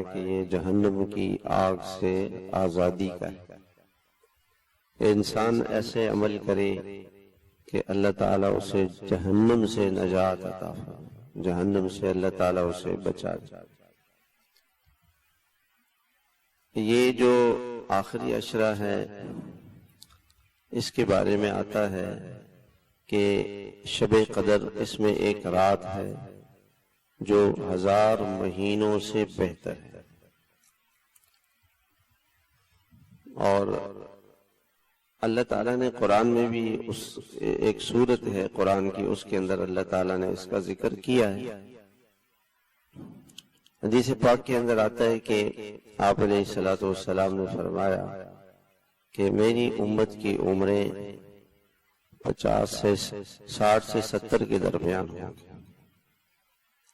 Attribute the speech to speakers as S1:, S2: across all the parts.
S1: کہ یہ جہنم کی آگ سے آزادی کا ہے۔ انسان ایسے عمل کرے کہ اللہ تعالیٰ اسے جہنم سے نجات عطا فرمائے، جہنم سے اللہ تعالیٰ اسے بچا دے۔ یہ جو آخری عشرہ ہے اس کے بارے میں آتا ہے کہ شب قدر اس میں ایک رات ہے جو 1000 مہینوں سے بہتر ہے، اور اللہ تعالیٰ نے قرآن میں بھی ایک سورت ہے قرآن کی، اس کے اندر اللہ تعالیٰ نے اس کا ذکر کیا ہے۔ حدیث پاک کے اندر آتا ہے کہ آپ علیہ الصلوۃ والسلام نے فرمایا کہ میری امت کی عمریں 50 سے 60 سے 70 کے درمیان ہوں گی،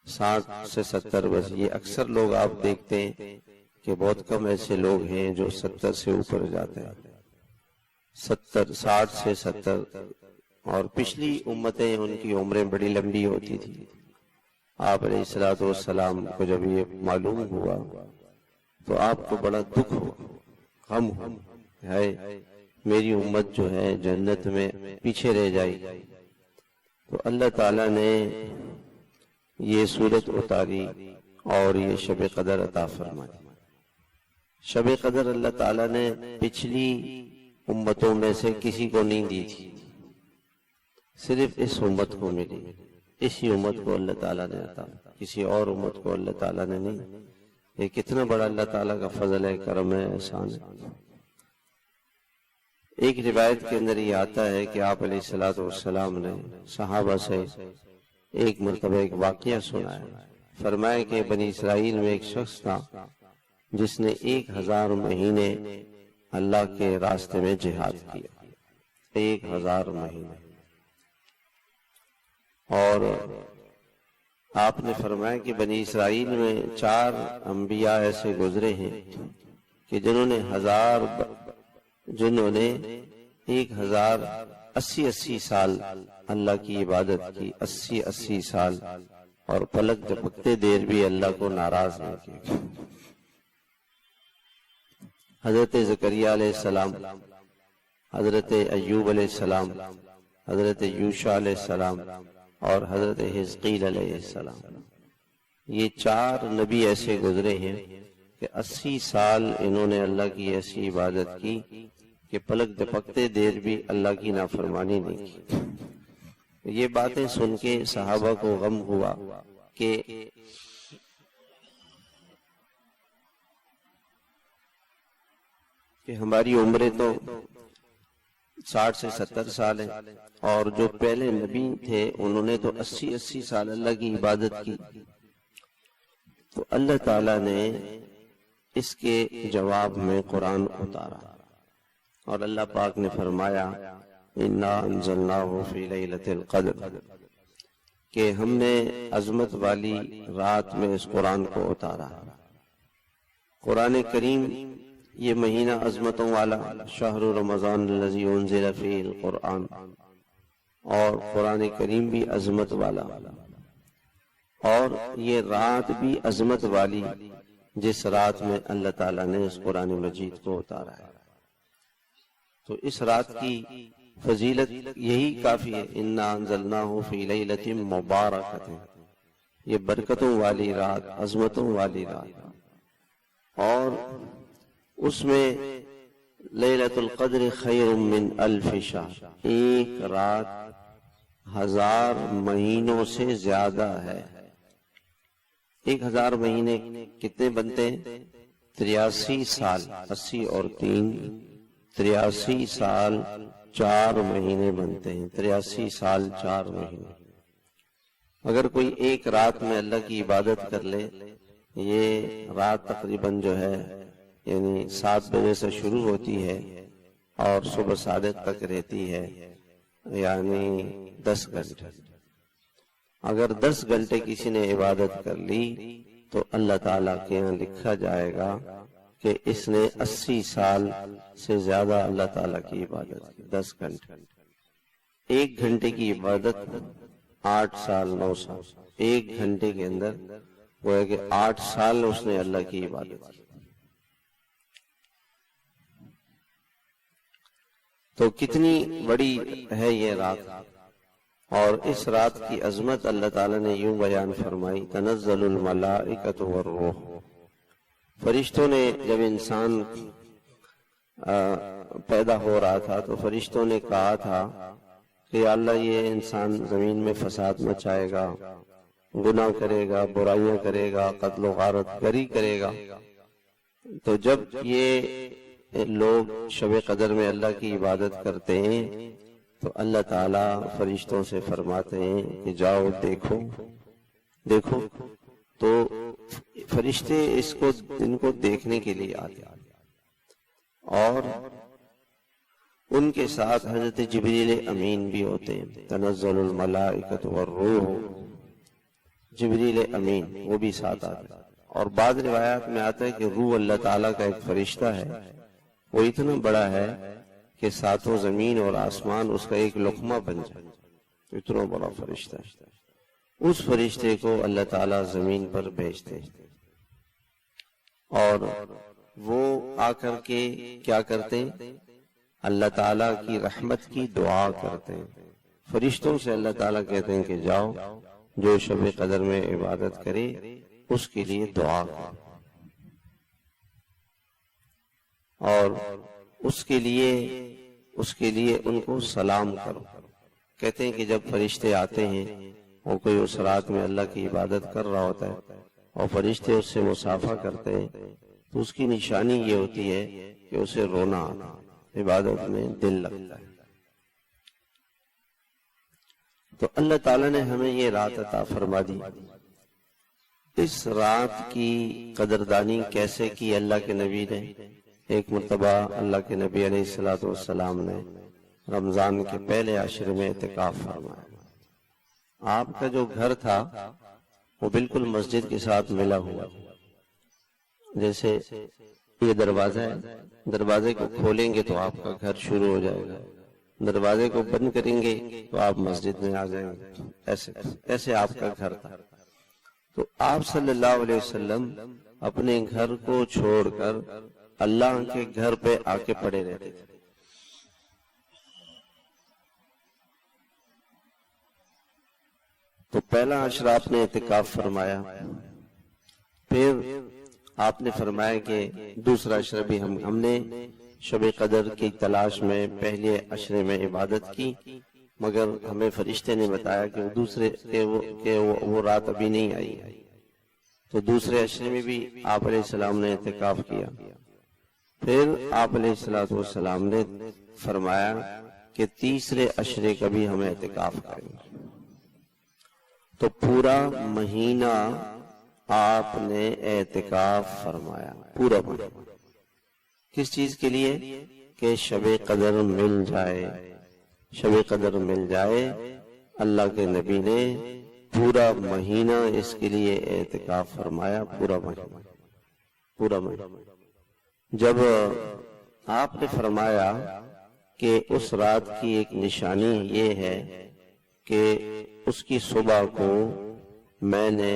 S1: 60 سے 70 بس۔ یہ اکثر لوگ آپ دیکھتے ہیں کہ بہت کم ایسے لوگ ہیں جو 70 سے اوپر جاتے ہیں، 60 سے 70۔ اور پچھلی امتیں ان کی عمریں بڑی لمبی ہوتی تھی۔ آپ علیہ الصلوۃ والسلام کو جب یہ معلوم ہوا تو آپ کو بڑا دکھ ہوا، غم ہے میری امت جو ہے جنت میں پیچھے رہ جائے گی۔ تو اللہ تعالیٰ نے یہ سورت اتاری اور یہ شب قدر عطا فرمائی۔ شب قدر اللہ تعالیٰ نے پچھلی امتوں میں سے کسی کو نہیں دی تھی، صرف اس امت کو ملی، اسی امت کو اللہ تعالیٰ نے عطا، کسی اور امت کو اللہ تعالیٰ نے نہیں۔ یہ کتنا بڑا اللہ تعالیٰ کا فضل ہے، کرم ہے، احسان ہے۔ ایک روایت کے اندر یہ آتا ہے کہ آپ علیہ الصلوۃ والسلام نے صحابہ سے ایک مرتبہ ایک واقعہ سنایا۔ فرمایا کہ بنی اسرائیل میں ایک شخص تھا جس نے 1000 مہینے اللہ کے راستے میں جہاد کیا، 1000 مہینے۔ اور آپ نے فرمایا کہ بنی اسرائیل میں 4 انبیاء ایسے گزرے ہیں کہ جنہوں نے 80 سال اللہ کی عبادت کی، 80 سال، اور پلک جھپکتے دیر بھی اللہ کو ناراض نہیں کیا۔ حضرت زکریا علیہ السلام، حضرت ایوب علیہ السلام، حضرت یوشع علیہ السلام اور حضرت حزقیل علیہ السلام، یہ 4 نبی ایسے گزرے ہیں کہ 80 سال انہوں نے اللہ کی ایسی عبادت کی کہ پلک جھپکتے دیر بھی اللہ کی نافرمانی نہیں کی۔ یہ باتیں سن کے صحابہ کو غم ہوا کہ ہماری عمریں تو 60 سے 70 سال ہیں، اور جو پہلے نبی تھے انہوں نے تو 80 سال اللہ کی عبادت کی۔ تو اللہ تعالیٰ نے اس کے جواب میں قرآن اتارا، اور اللہ پاک نے فرمایا اِنَّا أَنزَلْنَاهُ فِي لَيْلَةِ الْقَدْرِ، کہ ہم نے عظمت والی رات میں اس قرآن کو اتارا۔ قرآن کریم یہ مہینہ عظمتوں والا، شہر رمضان الذی انزل فیہ القرآن، اور قرآن کریم بھی عظمت والا، اور یہ رات بھی عظمت والی جس رات میں اللہ تعالیٰ نے اس قرآن مجید کو اتارا ہے۔ تو اس رات کی فضیلت یہی کافی ہے، اِنَّا أَنزَلْنَاهُ فِي لَيْلَةٍ مُبَارَكَةٍ، یہ برکتوں والی رات، عظمتوں والی رات، اور اس میں لیلۃ القدر خیر من 1000 شہر، ایک رات 1000 مہینوں سے زیادہ ہے۔ 1000 مہینے کتنے بنتے ہیں؟ 83 سال، 80 اور 3 83 سال 4 مہینے بنتے ہیں، 83 سال 4 مہینے۔ اگر کوئی ایک رات میں اللہ کی عبادت کر لے، یہ رات تقریباً جو ہے یعنی 7 بجے سے شروع ہوتی ہے اور صبح صادق تک رہتی ہے، یعنی 10 گھنٹے۔ اگر 10 گھنٹے کسی نے عبادت کر لی تو اللہ تعالیٰ کے یہاں لکھا جائے گا کہ اس نے 80 سال سے زیادہ اللہ تعالیٰ کی عبادت کی، 10 گھنٹے۔ 1 گھنٹے کی عبادت 8 سال 9 سال، 1 گھنٹے کے اندر وہ ہے کہ 8 سال اس نے اللہ کی عبادت کی. تو کتنی بڑی ہے یہ رات، اور اس رات کی عظمت اللہ تعالیٰ نے یوں بیان فرمائی: تنزل الملائکۃ والروح. فرشتوں نے جب انسان پیدا ہو رہا تھا تو فرشتوں نے کہا تھا کہ یا اللہ یہ انسان زمین میں فساد مچائے گا، گناہ کرے گا، برائیاں کرے گا، قتل و غارت گری کرے گا. تو جب یہ لوگ شب قدر میں اللہ کی عبادت کرتے ہیں تو اللہ تعالیٰ فرشتوں سے فرماتے ہیں کہ جاؤ دیکھو. تو فرشتے ان کو دیکھنے کے لیے آتے ہیں، اور ان کے ساتھ حضرت جبریل امین بھی ہوتے ہیں. تنزل الملائکۃ والروح، جبریل امین وہ بھی ساتھ آتے ہیں. اور بعض روایات میں آتا ہے کہ روح اللہ تعالیٰ کا ایک فرشتہ ہے، وہ اتنا بڑا ہے کہ 7 زمین اور آسمان اس کا ایک لقمہ بن جائے، اتنا بڑا فرشتہ ہے. اس فرشتے کو اللہ تعالیٰ زمین پر بھیجتے ہیں، اور وہ آ کر کے کیا کرتے ہیں؟ اللہ تعالیٰ کی رحمت کی دعا کرتے ہیں. فرشتوں سے اللہ تعالیٰ کہتے ہیں کہ جاؤ جو شب قدر میں عبادت کرے اس کے لیے دعا کرو، اور اس کے لیے ان کو سلام کرو. کہتے ہیں کہ جب فرشتے آتے ہیں اور کوئی اس رات میں اللہ کی عبادت کر رہا ہوتا ہے اور فرشتے اس سے مصافحہ کرتے ہیں تو اس کی نشانی یہ ہوتی ہے کہ اسے رونا آنا، عبادت میں دل لگتا ہے. تو اللہ تعالیٰ نے ہمیں یہ رات عطا فرما دی. اس رات کی قدردانی کیسے کی؟ اللہ کے نبی نے ایک مرتبہ اللہ کے نبی علیہ السلام نے رمضان کے پہلے عشرے میں اعتکاف فرمایا. آپ کا جو گھر تھا وہ بالکل مسجد کے ساتھ ملا ہوا، جیسے یہ دروازہ ہے، دروازے کو کھولیں گے تو آپ کا گھر شروع ہو جائے گا، دروازے کو بند کریں گے تو آپ مسجد میں آ جائیں گے. ایسے آپ کا گھر تھا. تو آپ صلی اللہ علیہ وسلم اپنے گھر کو چھوڑ کر اللہ کے گھر پہ آ کے پڑے رہتے تھے. تو پہلا عشرہ آپ نے اعتکاف فرمایا، پھر آپ نے فرمایا کہ دوسرا عشرہ بھی ہم نے شب قدر کی تلاش میں پہلے عشرے میں عبادت کی، مگر ہمیں فرشتے نے بتایا کہ وہ رات ابھی نہیں آئی. تو دوسرے عشرے میں بھی آپ علیہ السلام نے اعتکاف کیا. پھر آپ علیہ السلام نے فرمایا کہ تیسرے عشرے کا بھی ہم اعتکاف کریں گے. تو پورا مہینہ آپ نے اعتکاف فرمایا، پورا مہینہ. کس چیز کے لیے؟ کہ شب قدر مل جائے، شب قدر مل جائے. اللہ کے نبی نے پورا مہینہ اس کے لیے اعتکاف فرمایا، پورا مہینہ. جب آپ نے فرمایا کہ اس رات کی ایک نشانی یہ ہے کہ اس کی صبح کو میں نے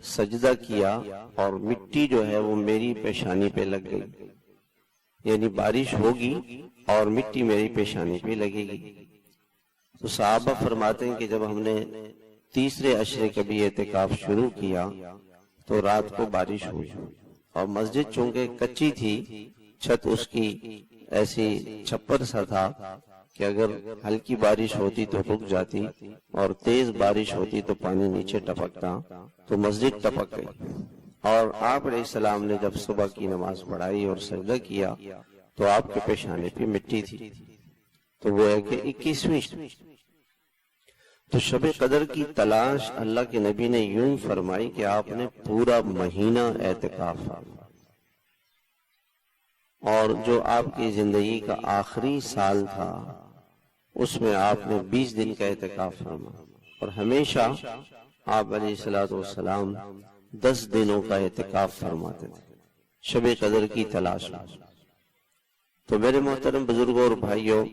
S1: سجدہ کیا اور مٹی جو ہے وہ میری پیشانی پہ لگ گئی، یعنی بارش ہوگی اور مٹی میری پیشانی پہ لگے گی. تو صحابہ فرماتے ہیں کہ جب ہم نے تیسرے عشرے کا بھی اعتکاف شروع کیا تو رات کو بارش ہوئی، اور مسجد چونکہ کچی تھی، چھت اس کی ایسی چھپر سا تھا کہ اگر ہلکی بارش ہوتی تو رک جاتی اور تیز بارش ہوتی تو پانی نیچے ٹپکتا، تو مسجد ٹپک گئی. اور آپ علیہ السلام نے جب صبح کی نماز پڑھائی اور سجدہ کیا تو آپ کے پیشانے پہ مٹی تھی. تو وہ ہے کہ 21ویں. تو شب قدر کی تلاش اللہ کے نبی نے یوں فرمائی کہ آپ نے پورا مہینہ اعتکاف فرمایا، اور جو آپ کی زندگی کا آخری سال تھا اس میں آپ نے 20 دن کا اعتکاف فرمایا، اور ہمیشہ آپ علیہ السلام 10 دنوں کا اعتکاف فرماتے تھے شب قدر کی تلاش میں. تو میرے محترم بزرگوں اور بھائیوں،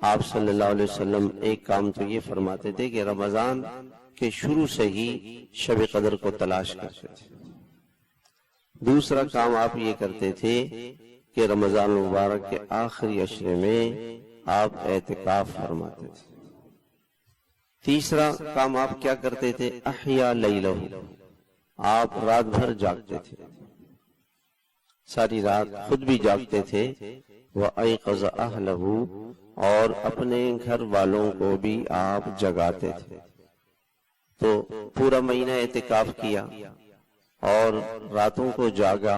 S1: آپ صلی اللہ علیہ وسلم ایک کام تو یہ فرماتے تھے کہ رمضان کہ شروع سے ہی شب قدر کو تلاش کرتے تھے۔ دوسرا کام آپ یہ کرتے تھے کہ رمضان مبارک کے آخری عشرے میں آپ اعتکاف فرماتے تھے۔ تیسرا کام آپ کیا کرتے تھے؟ احیا لیلہ، آپ رات بھر جاگتے تھے، ساری رات خود بھی جاگتے تھے، وَأَيْقَظَ أَهْلَهُ، اور اپنے گھر والوں کو بھی آپ جگاتے تھے۔ تو پورا مہینہ اعتکاف کیا اور راتوں کو جاگا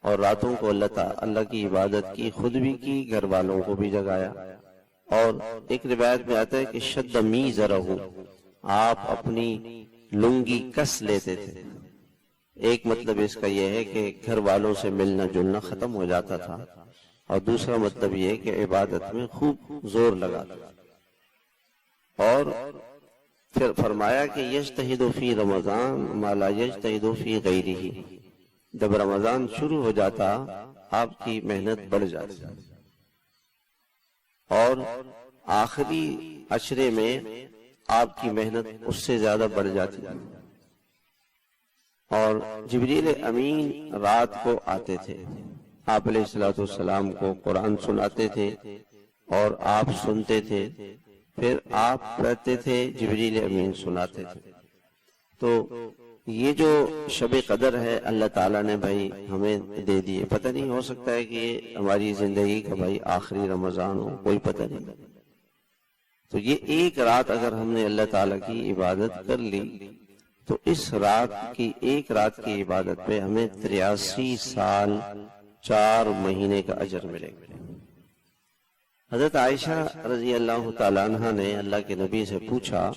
S1: اور راتوں کو اللہ کی عبادت کی، خود بھی کی، گھر والوں کو بھی جگایا۔ اور ایک روایت میں آتا ہے کہ شد میزرہ، آپ اپنی لنگی کس لیتے تھے۔ ایک مطلب اس کا یہ ہے کہ گھر والوں سے ملنا جلنا ختم ہو جاتا تھا، اور دوسرا مطلب یہ ہے کہ عبادت میں خوب زور لگاتا تھا۔ اور پھر فرمایا کہ یجتہد فی رمضان ما لا یجتہد فی غیرہ، جب رمضان شروع ہو جاتا آپ کی محنت بڑھ جاتی، اور آخری عشرے میں آپ کی محنت اس سے زیادہ بڑھ جاتی، اور جبریل امین رات کو آتے تھے، آپ علیہ الصلوۃ والسلام کو قرآن سناتے تھے اور آپ سنتے تھے، پھر آپ پڑھتے تھے، جبریل امین سناتے تھے۔ تو یہ جو شب قدر ہے اللہ تعالیٰ نے بھائی ہمیں دے دیے، پتہ نہیں، ہو سکتا ہے کہ یہ ہماری زندگی کا بھائی آخری رمضان ہو، کوئی پتہ نہیں۔ تو یہ ایک رات اگر ہم نے اللہ تعالیٰ کی عبادت کر لی تو اس رات کی، ایک رات کی عبادت پہ ہمیں 83 سال 4 مہینے کا اجر ملے گا۔ حضرت عائشہ رضی اللہ تعالیٰ عنہ نے اللہ کے نبی سے پوچھا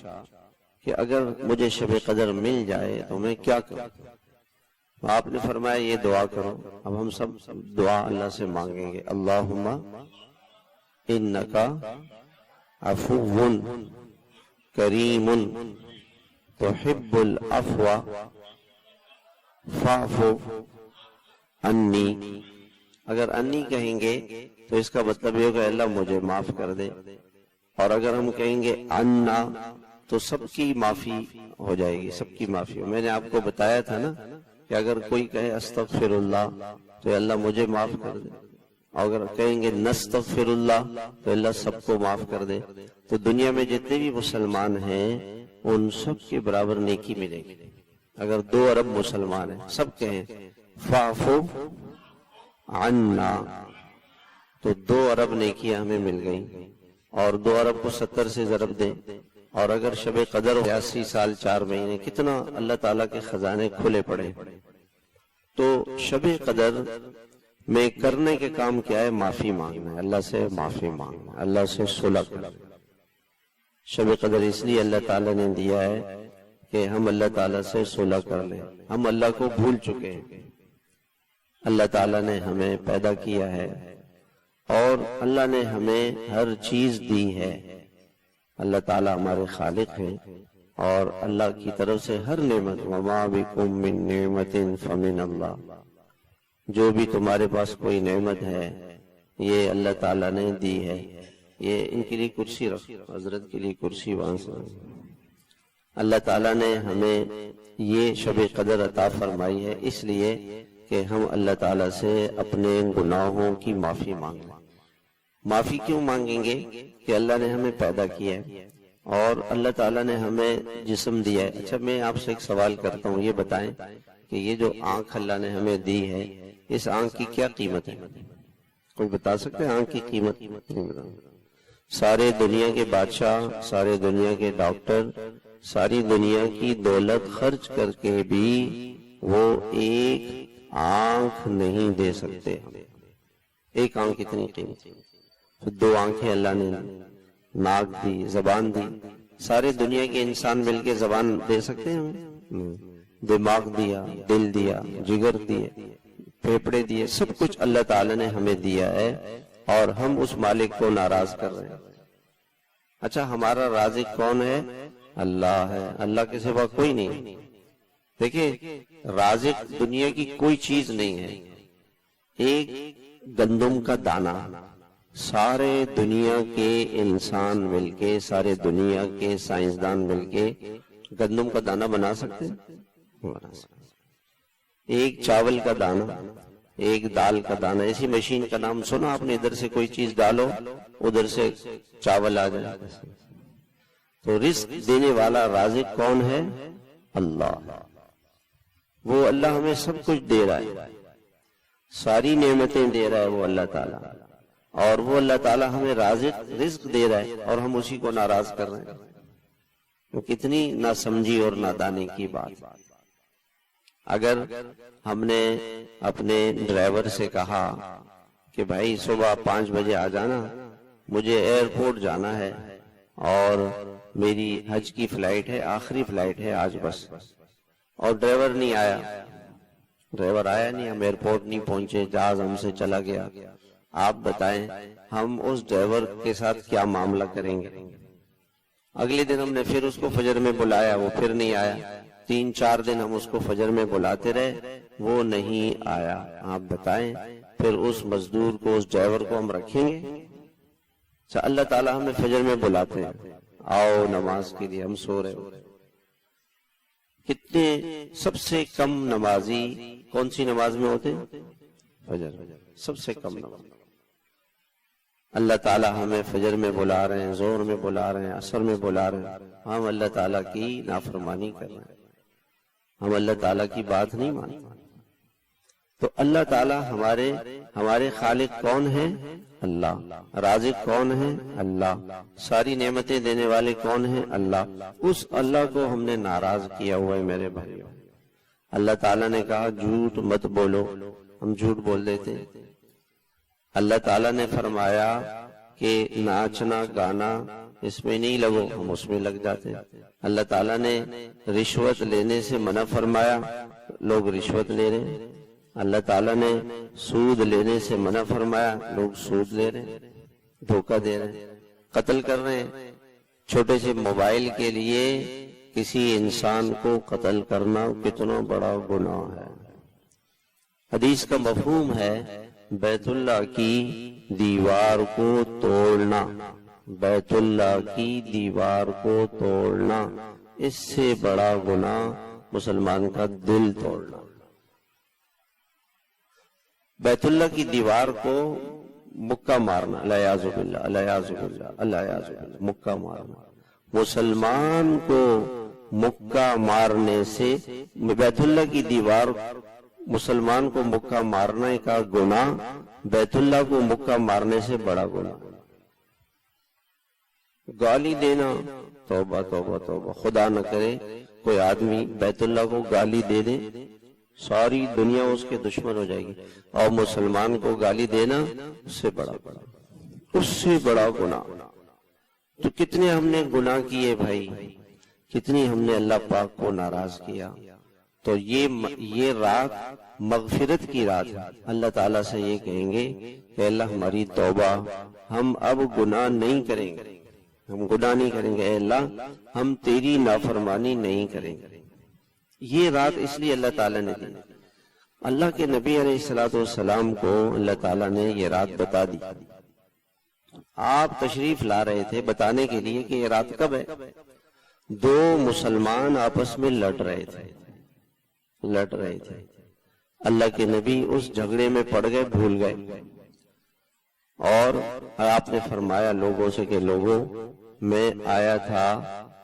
S1: کہ اگر مجھے شب قدر مل جائے تو میں کیا کروں؟ آپ نے فرمایا یہ دعا کرو۔ اب ہم سب دعا اللہ سے مانگیں گے، اللہم انکا عفو کریم تحب العفو فاعف انی۔ اگر انی کہیں گے تو اس کا مطلب یہ ہوگا اللہ مجھے معاف کر دے، اور اگر ہم کہیں گے انا تو سب کی معافی ہو جائے گی، سب کی معافی۔ میں نے آپ کو بتایا تھا نا کہ اگر کوئی کہے استغفر اللہ تو اللہ مجھے معاف کر دے، اور اگر کہیں گے نستغفر اللہ تو اللہ سب کو معاف کر دے۔ تو دنیا میں جتنے بھی مسلمان ہیں ان سب کے برابر نیکی ملے گی۔ اگر 2 ارب مسلمان ہیں، سب کہیں فاعف عنا، تو 2 ارب نیکیاں ہمیں مل گئیں، اور 2 ارب کو 70 سے ضرب دیں، اور اگر شب قدر 80 سال 4 مہینے، کتنا اللہ تعالیٰ کے خزانے کھلے پڑے۔ تو شب قدر میں کرنے کے کام کیا ہے؟ معافی مانگنا ہے، اللہ سے معافی مانگنا، اللہ سے صلح کرنا۔ شب قدر اس لیے اللہ تعالیٰ نے دیا ہے کہ ہم اللہ تعالیٰ سے صلح کر لیں۔ ہم اللہ کو بھول چکے ہیں، اللہ تعالیٰ نے ہمیں پیدا کیا ہے اور اللہ نے ہمیں ہر چیز دی ہے۔ اللہ تعالیٰ ہمارے خالق ہیں، اور اللہ کی طرف سے ہر نعمت، وما بکم من نعمت فمن اللہ، جو بھی تمہارے پاس کوئی نعمت ہے یہ اللہ تعالیٰ نے دی ہے۔ یہ ان کے لیے کرسی رکھ، حضرت کے لیے کرسی وہاں سے۔ اللہ تعالیٰ نے ہمیں یہ شب قدر عطا فرمائی ہے اس لیے کہ ہم اللہ تعالیٰ سے اپنے گناہوں کی معافی مانگیں۔ معافی کیوں مانگیں گے؟ کہ اللہ نے ہمیں پیدا کیا ہے اور اللہ تعالیٰ نے ہمیں جسم دیا ہے۔ اچھا میں آپ سے ایک سوال کرتا ہوں، یہ بتائیں کہ یہ جو آنکھ اللہ نے ہمیں دی ہے، اس آنکھ کی کیا قیمت ہے؟ کوئی بتا سکتے ہیں آنکھ کی قیمت؟ سارے دنیا کے بادشاہ، سارے دنیا کے ڈاکٹر، ساری دنیا کی دولت خرچ کر کے بھی وہ ایک آنکھ نہیں دے سکتے۔ ایک آنکھ کتنی قیمت؟ 2 آنکھیں اللہ نے ناک دی، زبان دی۔ سارے دنیا کے انسان مل کے زبان دے سکتے ہیں ہمیں؟ دماغ دیا، دل دیا، جگر دیے، پھیپھڑے دیے، سب کچھ اللہ تعالی نے ہمیں دیا ہے، اور ہم اس مالک کو ناراض کر رہے ہیں۔ اچھا ہمارا رازق کون ہے؟ اللہ ہے، اللہ کے سوا کوئی نہیں۔ دیکھیں رازق دنیا کی کوئی چیز نہیں ہے۔ ایک گندم کا دانہ سارے دنیا کے انسان مل کے، سارے دنیا کے سائنسدان مل کے گندم کا دانہ بنا سکتے ہیں؟ ایک چاول کا دانہ، ایک دال کا دانہ، ایسی مشین کا نام سنا آپ نے؟ ادھر سے کوئی چیز ڈالو ادھر سے چاول آ جائے۔ تو رزق دینے والا رازق کون ہے؟ اللہ۔ وہ اللہ ہمیں سب کچھ دے رہا ہے، ساری نعمتیں دے رہا ہے وہ اللہ تعالیٰ، اور وہ اللہ تعالیٰ ہمیں رزق دے رہا ہے اور ہم اسی کو ناراض کر رہے ہیں۔ تو کتنی ناسمجھی اور نادانی کی بات۔ اگر ہم نے اپنے ڈرائیور سے کہا کہ بھائی صبح 5 بجے آ جانا، مجھے ایئرپورٹ جانا ہے اور میری حج کی فلائٹ ہے، آخری فلائٹ ہے آج بس، اور ڈرائیور نہیں آیا، ڈرائیور آیا نہیں، ہم ایئرپورٹ نہیں پہنچے، جہاز ہم سے چلا گیا، آپ بتائیں ہم اس ڈرائیور کے ساتھ کیا معاملہ کریں گے؟ اگلے دن ہم نے پھر اس کو فجر میں بلایا، وہ پھر نہیں آیا، 3-4 دن ہم اس کو فجر میں بلاتے رہے، وہ نہیں آیا، آپ بتائیں پھر اس مزدور کو، اس ڈرائیور کو ہم رکھیں گے؟ اللہ تعالیٰ ہمیں فجر میں بلاتے ہیں، آؤ نماز کے لیے، ہم سو رہے ہو۔ کتنے سب سے کم نمازی کون سی نماز میں ہوتے ہیں؟ فجر، سب سے کم نماز۔ اللہ تعالیٰ ہمیں فجر میں بلا رہے ہیں، ظہر میں بلا رہے ہیں، عصر میں بلا رہے ہیں، ہم اللہ تعالیٰ کی نافرمانی کر رہے ہیں، ہم اللہ تعالیٰ کی بات نہیں مانتے۔ تو اللہ تعالیٰ ہمارے خالق کون ہیں؟ اللہ۔ رازق کون ہے؟ اللہ۔ ساری نعمتیں دینے والے کون ہیں؟ اللہ۔ اس اللہ کو ہم نے ناراض کیا ہوا ہے میرے بھائیوں۔ اللہ تعالیٰ نے کہا جھوٹ مت بولو، ہم جھوٹ بول دیتے ہیں۔ اللہ تعالیٰ نے فرمایا کہ ناچنا گانا اس میں نہیں لگو، ہم اس میں لگ جاتے ہیں۔ اللہ تعالیٰ نے رشوت لینے سے منع فرمایا، لوگ رشوت لے رہے ہیں۔ اللہ تعالیٰ نے سود لینے سے منع فرمایا، لوگ سود لے رہے ہیں، دھوکہ دے رہے ہیں، قتل کر رہے ہیں۔ چھوٹے سے موبائل کے لیے کسی انسان کو قتل کرنا کتنا بڑا گناہ ہے۔ حدیث کا مفہوم ہے بیت اللہ کی دیوار کو توڑنا، بیت اللہ کی دیوار کو توڑنا، اس سے بڑا گناہ مسلمان کا دل توڑنا۔ بیت اللہ کی دیوار کو مکہ مارنا، الیاذ باللہ، الیاذ باللہ، الیاذ باللہ، مکہ مارنا، مسلمان کو مکہ مارنے سے، بیت اللہ کی دیوار مسلمان کو مکہ مارنے کا گناہ بیت اللہ کو مکہ مارنے سے بڑا گناہ۔ گالی دینا، توبہ توبہ توبہ، خدا نہ کرے کوئی آدمی بیت اللہ کو گالی دے دے، ساری دنیا اس کے دشمن ہو جائے گی، اور مسلمان کو گالی دینا اس سے بڑا گناہ۔ تو کتنے ہم نے گناہ کیے بھائی، کتنی ہم نے اللہ پاک کو ناراض کیا۔ تو یہ رات مغفرت کی رات ہے۔ اللہ تعالیٰ سے یہ کہیں گے کہ اللہ ہماری توبہ، ہم اب گناہ نہیں کریں گے، ہم گناہ نہیں کریں گے، اے اللہ ہم تیری نافرمانی نہیں کریں گے۔ یہ رات اس لیے اللہ تعالیٰ نے دی، اللہ کے نبی علیہ السلام کو اللہ تعالیٰ نے یہ رات بتا دی۔ آپ تشریف لا رہے تھے بتانے کے لیے کہ یہ رات کب ہے۔ 2 مسلمان آپس میں لڑ رہے تھے، اللہ کے نبی اس جھگڑے میں پڑ گئے، بھول گئے، اور آپ نے فرمایا لوگوں سے کہ لوگوں میں آیا تھا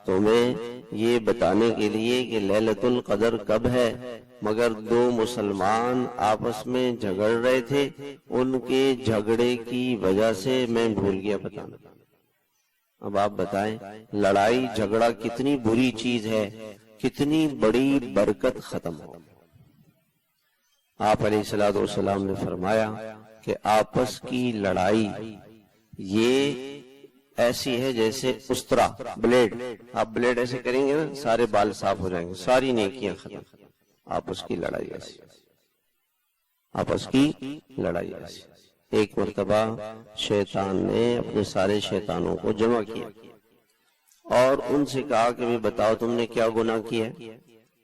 S1: تمہیں یہ بتانے کے لیے کہ لیلۃ القدر کب ہے، مگر 2 مسلمان آپس میں جھگڑ رہے تھے، ان کے جھگڑے کی وجہ سے میں بھول گیا بتانا۔ اب آپ بتائیں لڑائی جھگڑا کتنی بری چیز ہے، کتنی بڑی برکت ختم ہو۔ آپ علیہ السلام نے فرمایا کہ آپس کی لڑائی یہ ایسی ہے جیسے استرا، بلیڈ، آپ بلیڈ ایسے کریں گے نا سارے بال صاف ہو جائیں گے، ساری نیکیاں ختم۔ آپس کی لڑائی ایسی، آپس کی لڑائی ایسی۔ ایک مرتبہ شیطان نے اپنے سارے شیطانوں کو جمع کیا اور ان سے کہا کہ بھی بتاؤ تم نے کیا گناہ کیا۔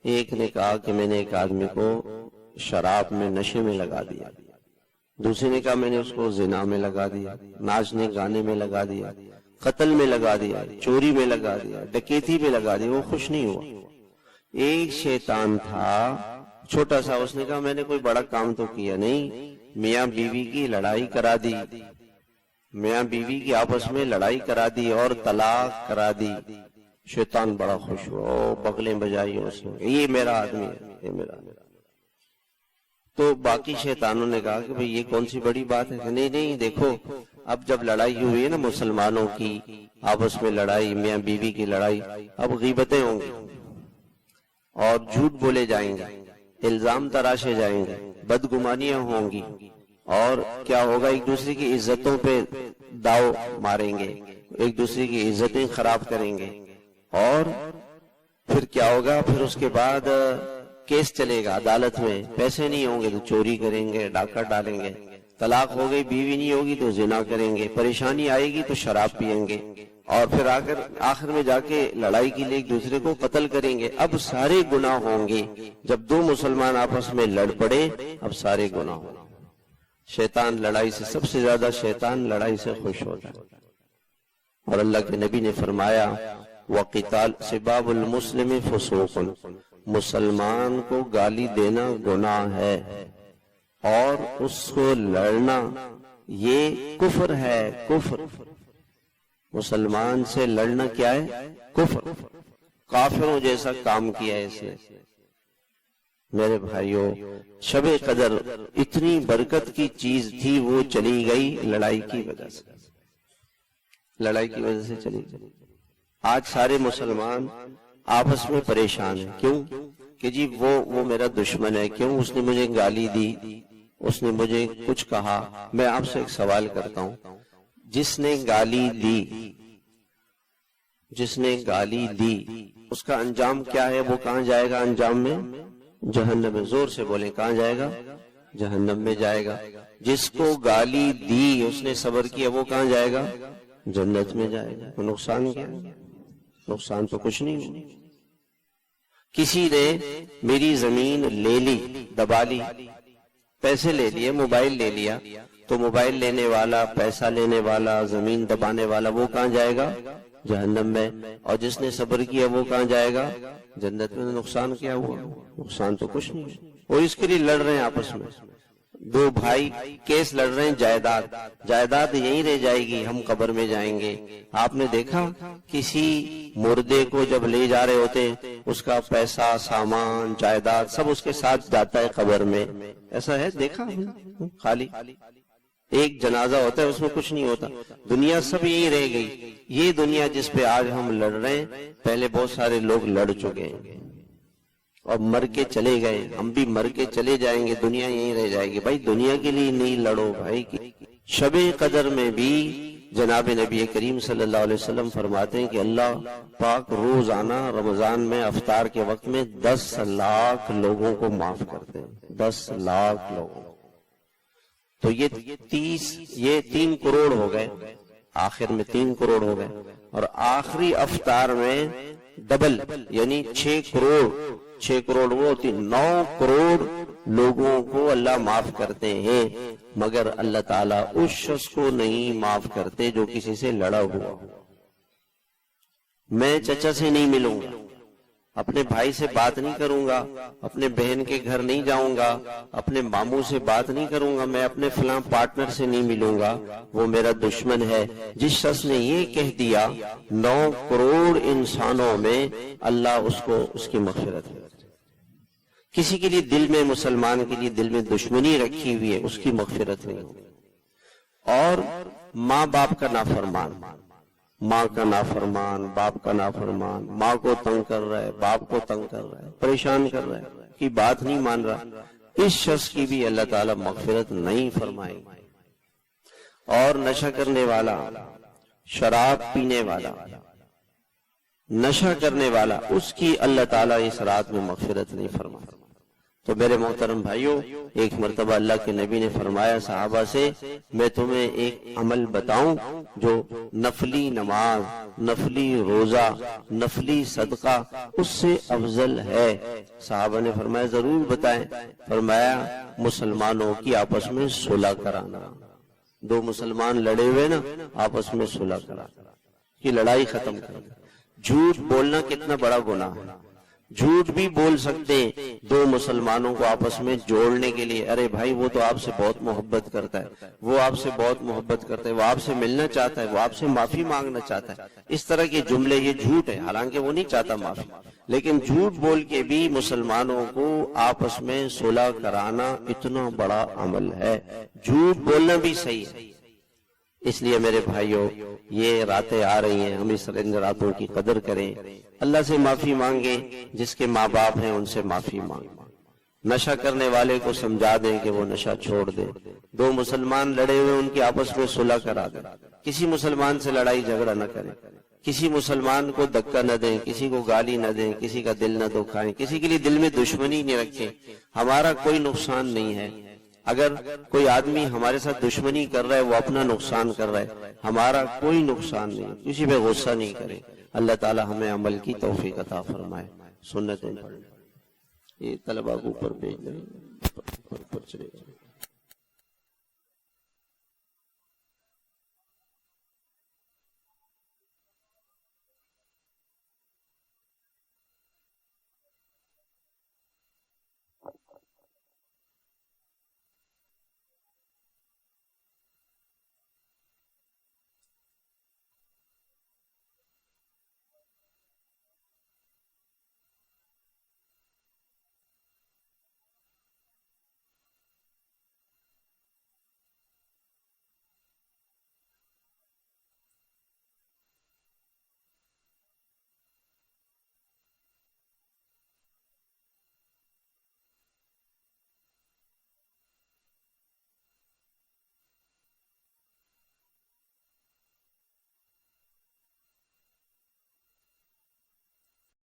S1: ایک نے کہا کہ میں نے ایک آدمی کو شراب میں، نشے میں لگا دیا، دوسرے نے کہا میں نے اس کو زنا میں لگا دیا، ناچنے گانے میں لگا دیا، قتل میں لگا دیا، چوری میں لگا دیا، ڈکیتی میں لگا دیا، وہ خوش نہیں ہوا۔ ایک شیطان تھا چھوٹا سا، اس نے کہا میں نے کوئی بڑا کام تو کیا نہیں، میاں بیوی کی لڑائی کرا دی، میاں بیوی کی آپس میں لڑائی کرا دی اور طلاق کرا دی۔ شیطان بڑا خوش ہوا، بغلیں بجائی اس نے، یہ میرا آدمی ہے، یہ میرا آدمی۔ تو باقی شیطانوں نے کہا کہ بھئی یہ کون سی بڑی بات ہے؟ کہ نہیں نہیں، دیکھو اب جب لڑائی ہوئی ہے نا مسلمانوں کی آپس میں لڑائی، میاں بیوی کی لڑائی، اب غیبتیں ہوں گی اور جھوٹ بولے جائیں گے، الزام تراشے جائیں گے، بدگمانیاں ہوں گی، اور کیا ہوگا، ایک دوسرے کی عزتوں پہ داؤ ماریں گے، ایک دوسرے کی عزتیں خراب کریں گے، اور پھر کیا ہوگا، پھر اس کے بعد کیس چلے گا عدالت میں، پیسے نہیں ہوں گے تو چوری کریں گے، ڈاکہ ڈالیں گے، طلاق ہو گئی بیوی نہیں ہوگی تو زنا کریں گے، پریشانی آئے گی تو شراب پیئیں گے، اور پھر آخر میں جا کے لڑائی کے لیے ایک دوسرے کو قتل کریں گے۔ اب سارے گناہ ہوں گے، جب دو مسلمان آپس میں لڑ پڑے اب سارے گناہ ہوں گے۔ شیطان لڑائی سے، سب سے زیادہ شیطان لڑائی سے خوش ہوتا ہے، اور اللہ کے نبی نے فرمایا وَقِتَالُ سِبَابُ الْمُسْلِمِ فُسُوقٌ، مسلمان کو گالی دینا گناہ ہے اور اس کو لڑنا یہ کفر ہے، کفر۔ مسلمان سے لڑنا کیا ہے؟ کفر، کافروں جیسا کام کیا ہے اس نے۔ میرے بھائیوں، شب قدر اتنی برکت کی چیز تھی، وہ چلی گئی لڑائی کی وجہ سے، لڑائی کی وجہ سے چلی گئی۔ آج سارے مسلمان آپس میں پریشان ہیں، کیوں؟ کہ جی وہ میرا دشمن ہے، کیوں؟ اس نے مجھے گالی دی، اس نے مجھے کچھ کہا۔ میں آپ سے ایک سوال کرتا ہوں، جس نے گالی دی، جس نے گالی دی، اس کا انجام کیا ہے؟ وہ کہاں جائے گا؟ انجام میں جہنم میں۔ زور سے بولیں، کہاں جائے گا؟ جہنم میں جائے گا۔ جس کو گالی دی، اس نے صبر کیا، وہ کہاں جائے گا؟ جنت میں جائے گا۔ تو نقصان کیا ہے؟ نقصان تو کچھ نہیں ہوا۔ کسی نے میری زمین لے لی، دبا لی، پیسے لے لیے، موبائل لے لیا، تو موبائل لینے والا، پیسہ لینے والا، زمین دبانے والا، وہ کہاں جائے گا؟ جہنم میں۔ اور جس نے صبر کیا وہ کہاں جائے گا؟ جنت میں۔ نقصان کیا ہوا؟ نقصان تو کچھ نہیں۔ اور اس کے لیے لڑ رہے ہیں آپس میں، دو بھائی کیس لڑ رہے ہیں، جائیداد، جائیداد یہیں رہ جائے گی، ہم قبر میں جائیں گے۔ آپ نے دیکھا کسی مردے کو جب لے جا رہے ہوتے، اس کا پیسہ، سامان، جائیداد سب اس کے ساتھ جاتا ہے قبر میں، ایسا ہے؟ دیکھا خالی ایک جنازہ ہوتا ہے، اس میں کچھ نہیں ہوتا۔ دنیا سب یہی رہ گئی۔ یہ دنیا جس پہ آج ہم لڑ رہے ہیں، پہلے بہت سارے لوگ لڑ چکے ہیں اور مر کے چلے گئے، ہم بھی مر کے چلے جائیں گے، دنیا یہیں رہ جائے گی۔ بھائی دنیا کے لیے نہیں لڑو بھائی۔ شب قدر میں بھی جناب نبی کریم صلی اللہ علیہ وسلم فرماتے ہیں کہ اللہ پاک روزانہ رمضان میں افطار کے وقت میں 10 لاکھ لوگوں کو معاف کرتے ہیں، 10 لاکھ لوگوں۔ تو یہ 3 کروڑ ہو گئے، آخر میں 3 کروڑ ہو گئے، اور آخری افطار میں ڈبل یعنی 6 کروڑ وہ ہوتی، 9 کروڑ لوگوں کو اللہ معاف کرتے ہیں، مگر اللہ تعالیٰ اس شخص کو نہیں معاف کرتے جو کسی سے لڑا ہوا۔ میں چچا سے نہیں ملوں گا، اپنے بھائی سے بات نہیں کروں گا، اپنے بہن کے گھر نہیں جاؤں گا، اپنے ماموں سے بات نہیں کروں گا، میں اپنے فلاں پارٹنر سے نہیں ملوں گا، وہ میرا دشمن ہے۔ جس شخص نے یہ کہہ دیا، 9 کروڑ انسانوں میں اللہ اس کو اس کی مغفرت ہے۔ کسی کے لیے دل میں، مسلمان کے لیے دل میں دشمنی رکھی ہوئی ہے، اس کی مغفرت نہیں ہوگی۔ اور ماں باپ کا نافرمان، ماں کا نافرمان، باپ کا نافرمان، ماں کو تنگ کر رہا ہے، باپ کو تنگ کر رہا ہے، پریشان کر رہا ہے، کی بات نہیں مان رہا، اس شخص کی بھی اللہ تعالیٰ مغفرت نہیں فرمائے گی۔ اور نشہ کرنے والا، شراب پینے والا، نشہ کرنے والا، اس کی اللہ تعالیٰ اس رات میں مغفرت نہیں فرمائے۔ تو میرے محترم بھائیوں، ایک مرتبہ اللہ کے نبی نے فرمایا صحابہ سے، میں تمہیں ایک عمل بتاؤں جو نفلی نماز، نفلی روزہ، نفلی صدقہ اس سے افضل ہے؟ صحابہ نے فرمایا ضرور بتائیں۔ فرمایا مسلمانوں کی آپس میں صلح کرانا، دو مسلمان لڑے ہوئے نا، آپس میں صلح کرانا۔ کہ لڑائی ختم کر دیں۔ جھوٹ بولنا کتنا بڑا گناہ ہے۔ جھوٹ بھی بول سکتے ہیں دو مسلمانوں کو آپس میں جوڑنے کے لیے، ارے بھائی وہ تو آپ سے بہت محبت کرتا ہے، وہ آپ سے بہت محبت کرتا ہے، وہ آپ سے ملنا چاہتا ہے، وہ آپ سے معافی مانگنا چاہتا ہے، اس طرح کے جملے، یہ جھوٹ ہے، حالانکہ وہ نہیں چاہتا معافی، لیکن جھوٹ بول کے بھی مسلمانوں کو آپس میں صلح کرانا اتنا بڑا عمل ہے۔ جھوٹ بولنا بھی صحیح ہے۔ اس لیے میرے بھائیوں، یہ راتیں آ رہی ہیں، ہم اس راتوں کی قدر کریں، اللہ سے معافی مانگیں، جس کے ماں باپ ہیں ان سے معافی مانگیں، نشہ کرنے والے کو سمجھا دیں کہ وہ نشہ چھوڑ دے، دو مسلمان لڑے ہوئے ان کی آپس میں صلح کرا دیں، کسی مسلمان سے لڑائی جھگڑا نہ کریں، کسی مسلمان کو دھکا نہ دیں، کسی کو گالی نہ دیں، کسی کا دل نہ دکھائیں، کسی کے لیے دل میں دشمنی نہیں رکھیں۔ ہمارا کوئی نقصان نہیں ہے، اگر کوئی آدمی ہمارے ساتھ دشمنی کر رہا ہے وہ اپنا نقصان کر رہا ہے، ہمارا کوئی نقصان نہیں، کسی پہ غصہ نہیں کرے۔ اللہ تعالی ہمیں عمل کی توفیق عطا فرمائے۔ سنتیں پڑھیں، یہ طلبہ کو اوپر بھیج دیں، اوپر چلے جائیں۔